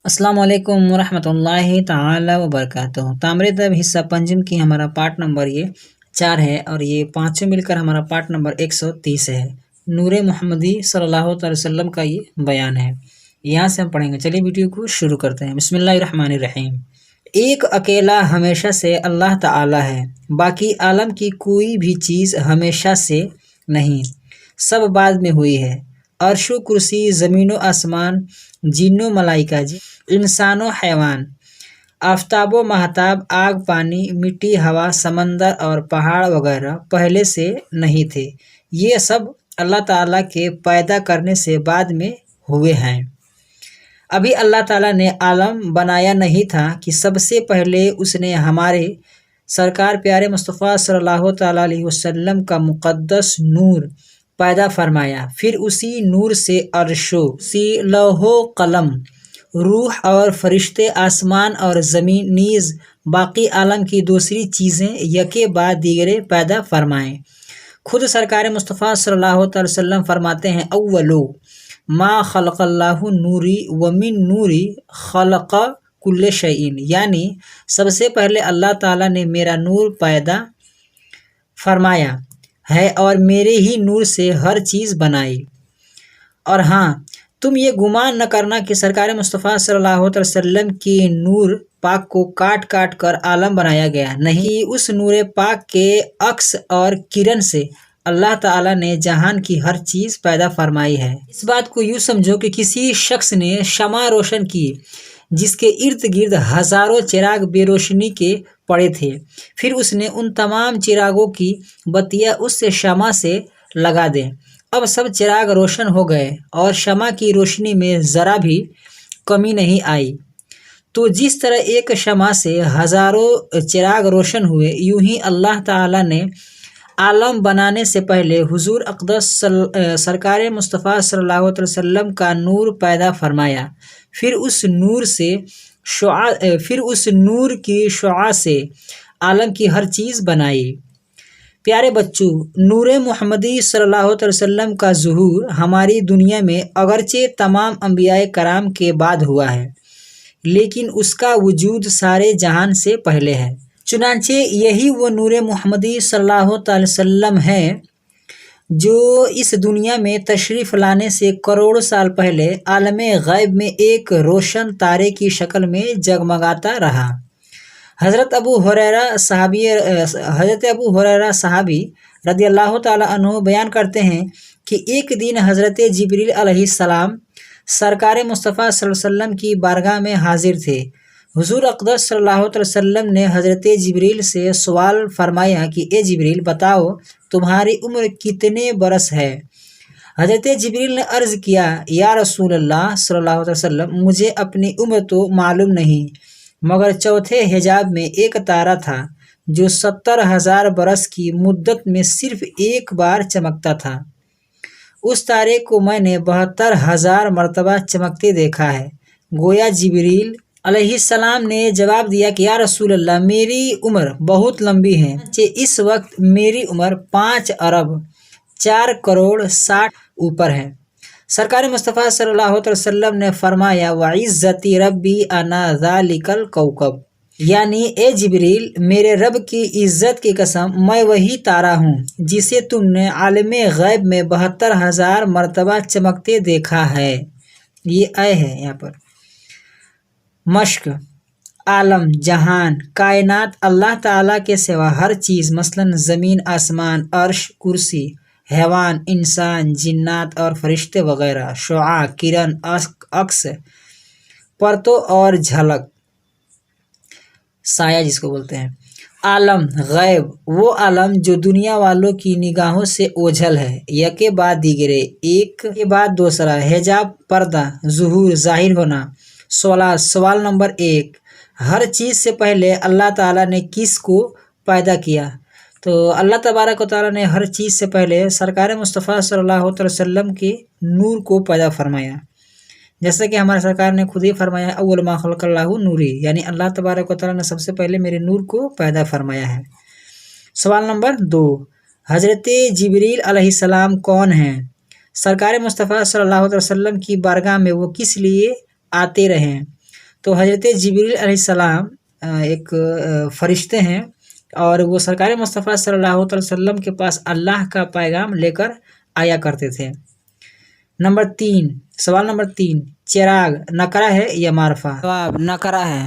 अस्सलाम वालेकुम वरहमतुल्लाहि ताला वबरकातुह। ताम्रे तब हिस्सा पंजम की हमारा पार्ट नंबर ये 4 है और ये पाँचों मिलकर हमारा पार्ट नंबर 130 है। नूरे मोहम्मदी सल्लल्लाहु अलैहि वसल्लम का ये बयान है। यहाँ से हम पढ़ेंगे। चलिए वीडियो को शुरू करते हैं। बिस्मिल्लाहिर्रहमानिर्रहीम। एक अकेला हमेशा से अल्लाह ताला है, बाकी आलम की कोई भी चीज़ हमेशा से नहीं, सब बाद में हुई है। अर्शो कुर्सी, ज़मीनो आसमान, जिन्नो मलाइका जी, इंसानो हैवान, आफताबो महताब, आग पानी, मिट्टी हवा, समंदर और पहाड़ वगैरह पहले से नहीं थे। ये सब अल्लाह ताला के पैदा करने से बाद में हुए हैं। अभी अल्लाह ताला ने आलम बनाया नहीं था कि सबसे पहले उसने हमारे सरकार प्यारे मुस्तफ़ा सल्लल्लाहु ताला अलैहि वसल्लम का मुक़द्दस नूर पैदा फरमाया। फिर उसी नूर से अर्शो, सी लौहो कलम, रूह और फरिश्ते, आसमान और ज़मीन नीज़ बाकी आलम की दूसरी चीज़ें यके बाद दीगरे पैदा फरमाएँ। खुद सरकार मुस्तफ़ा सल्लल्लाहु अलैहि वसल्लम फरमाते हैं, अव्वलो मा खलक़ल्लाहु नूरी व मिन नूरी खलक़ कुल्ले शैइन, यानी सबसे पहले अल्लाह ताला ने मेरा नूर पैदा फरमाया है और मेरे ही नूर से हर चीज़ बनाई। और हाँ, तुम ये गुमान न करना कि सरकार मुस्तफ़ा सल्लल्लाहु अलैहि वसल्लम के नूर पाक को काट काट कर आलम बनाया गया। नहीं, उस नूर पाक के अक्स और किरण से अल्लाह ताला ने जहान की हर चीज़ पैदा फरमाई है। इस बात को यूँ समझो कि किसी शख्स ने शमा रोशन की जिसके इर्द गिर्द हज़ारों चिराग बेरोशनी के पड़े थे। फिर उसने उन तमाम चिरागों की बत्तियाँ उस शमा से लगा दें। अब सब चिराग रोशन हो गए और शमा की रोशनी में ज़रा भी कमी नहीं आई। तो जिस तरह एक शमा से हज़ारों चिराग रोशन हुए, यूं ही अल्लाह ताला ने आलम बनाने से पहले हुजूर अक़दस सरकार मुस्तफ़ा सल्लल्लाहु अलैहि वसल्लम का नूर पैदा फरमाया। फिर उस नूर की शुआ से आलम की हर चीज़ बनाई। प्यारे बच्चों, नूरे मुहम्मदी सल्लल्लाहु अलैहि वसल्लम का ज़ुहूर हमारी दुनिया में अगरचे तमाम अंबियाए कराम के बाद हुआ है, लेकिन उसका वजूद सारे जहान से पहले है। चुनांचे यही वो नूरे मुहम्मदी सल्लल्लाहु अलैहि वसल्लम है जो इस दुनिया में तशरीफ़ लाने से करोड़ों साल पहले आलमे गैब में एक रोशन तारे की शक्ल में जगमगाता रहा। हज़रत अबू हुरैरा सहाबी रदियल्लाहु ताला अन्हु बयान करते हैं कि एक दिन हज़रत जिब्रील अलैहिस्सलाम सरकार मुस्तफ़ा सल्लल्लाहु अलैहि वसल्लम की बारगाह में हाजिर थे। हुजूर अक़दस सल्लल्लाहु अलैहि वसल्लम ने हज़रत जिब्रील से सवाल फरमाया कि ए जिब्रील, बताओ तुम्हारी उम्र कितने बरस है। हज़रत जिब्रील ने अर्ज़ किया, या रसूल अल्लाह सल्लल्लाहु अलैहि वसल्लम, मुझे अपनी उम्र तो मालूम नहीं, मगर चौथे हिजाब में एक तारा था जो 70,000 बरस की मुद्दत में सिर्फ एक बार चमकता था। उस तारे को मैंने 72,000 मरतबा चमकते देखा है। गोया जिब्रील अलैहिस्सलाम ने जवाब दिया कि या रसूल अल्लाह, मेरी उम्र बहुत लंबी है। इस वक्त मेरी उम्र 5 अरब 4 करोड़ 60 ऊपर है। सरकार मुस्तफ़ा सल्लल्लाहु अलैहि वसल्लम ने फरमाया, वइज़्ज़ती रब्बी अना ज़ालिकल कौकब, यानी ए जिब्रील, मेरे रब की इज़्ज़त की कसम, मैं वही तारा हूँ जिसे तुमने आलमे गैब में 72,000 मरतबा चमकते देखा है। ये आए है यहाँ पर। मश्क, आलम, जहान, कायनात, अल्लाह ताला के सिवा हर चीज़, मसलन ज़मीन, आसमान, अर्श, कुर्सी, हैवान, इंसान, जिन्नात और फरिश्ते वगैरह, शुआ, किरण, अक्स, परतों और झलक, साया जिसको बोलते हैं। आलम गैब, वो आलम जो दुनिया वालों की निगाहों से ओझल है, यके बाद दीगरे, एक के बाद दूसरा। हिजाब, पर्दा, ज़ुहूर, ज़ाहिर होना। सवाल नंबर 1, हर चीज़ से पहले अल्लाह ताला ने किस को पैदा किया? तो अल्लाह तबारक व तआला ने हर चीज़ से पहले सरकार मुस्तफ़ा सल्लल्लाहु अलैहि वसल्लम के नूर को पैदा फरमाया। जैसा कि हमारे सरकार ने खुद ही फरमाया, अव्वल मा खलक़ल्लाहु नूरी, यानी अल्लाह तबारक व तआला ने सबसे पहले मेरे नूर को पैदा फरमाया है। सवाल नंबर 2, हज़रत जिब्रील अलैहिस्सलाम कौन हैं? सरकार मुस्तफ़ा सल्लल्लाहु अलैहि वसल्लम की बारगाह में वो किस लिए आते रहे? تو حضرت جبریل علیہ السلام ایک فرشتے ہیں اور وہ سرکار مصطفیٰ صلی اللہ علیہ وسلم کے پاس اللہ کا پیغام لے کر آیا کرتے تھے۔ سوال نمبر 3، چراغ نکرہ ہے یا معرفہ؟ جواب نکرہ ہے۔